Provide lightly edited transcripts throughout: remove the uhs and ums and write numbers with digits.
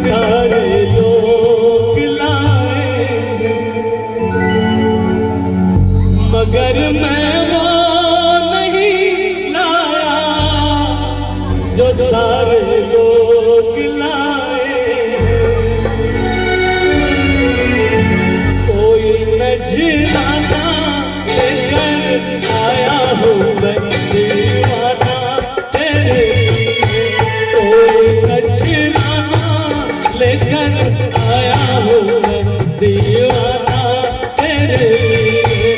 सितारे लोग लाए मगर मैं वो नहीं लाया जो सारे लोग लाए। कोई नजराना लेकर आया हूँ मैं दीवाना तेरे लिए। कोई नजराना लेकर आया हूँ मैं दीवाना तेरे लिए।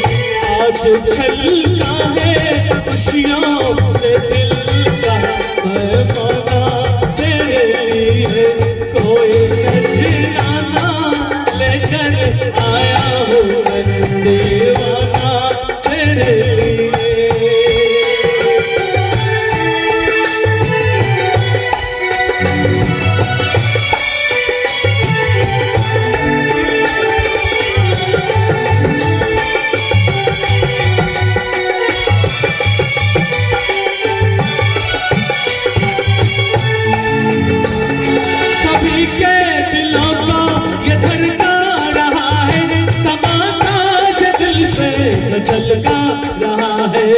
आज छलका है खुशियों से दिल का पैमाना तेरे लिए। कोई नजराना लेकर आया हूँ मैं दीवाना तेरे लिए। सभी के दिलों को ये धड़का रहा है, समा साज दिल पे चलका रहा है।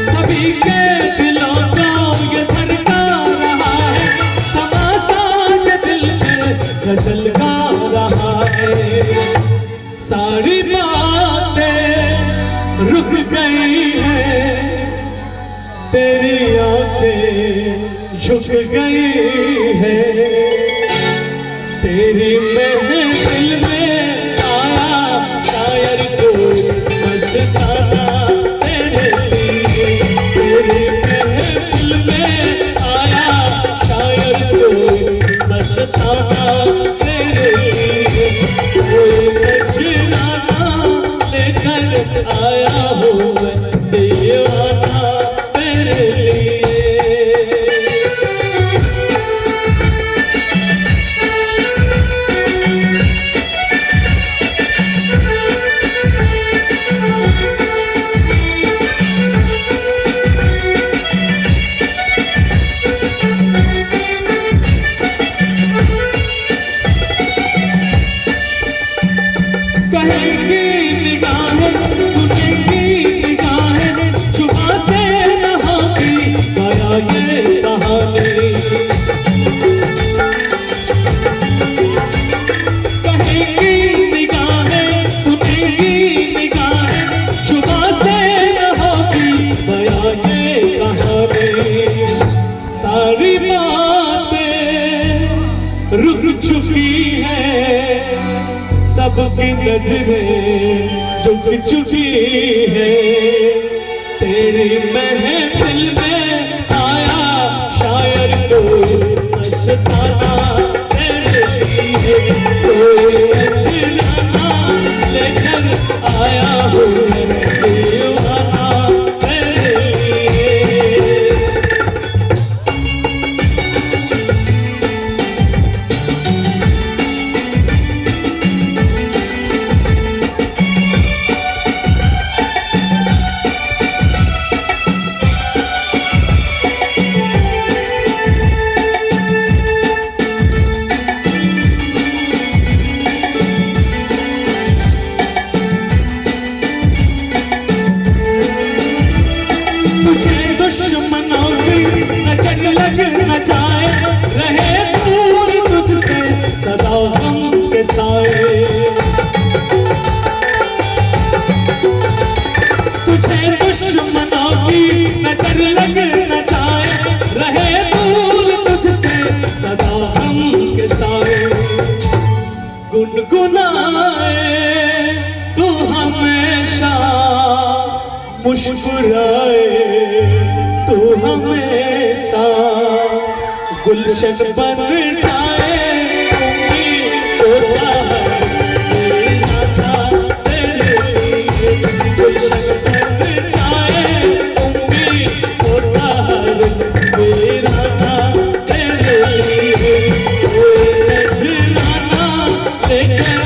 सभी के दिलों को ये धड़का रहा है, समा साज दिल पे चलका रहा है। सारी बातें रुक गई हैं, तेरी आंखें झुक गई है। तेरी महफिल में आया शायर कोई मस्ताना तेरे लिए। तेरी महफिल में आया शायर कोई मस्ताना तेरे लिए। कोई नजराना लेकर आया हूँ मैं दीवाना तेरे लिए। कहेगी निगाहें सुनेगी निगाहें जुबां से न होगी गया ये कहानी। कहेगी निगाहें सुनेगी निगाहें जुबां से न होगी गया ये कहानी। सारी बातें रुक चुकी हैं, सबकी नजरें झुक चुकी है। तेरी महफिल में आया शायर कोई मस्ताना तेरे लिए। कोई नजराना लेकर आया हूँ मैं दीवाना तेरे लिए। तुझे दुश्मनों की नजर लग न जाए, रहे दूर तुझसे सदा गम के साए। तुझे दुश्मनों की नजर लग न जाए, रहे दूर तुझसे सदा गम के साए। गुनगुनाए तू हमेशा मुस्कुराए तू हमेशा, गुलशन बन जाए उम्मीद होता है मेरा था तेरे लिए। गुलशन बन जाए उम्मीद होता है मेरा था तेरे लिए। कोई नजराना लेकर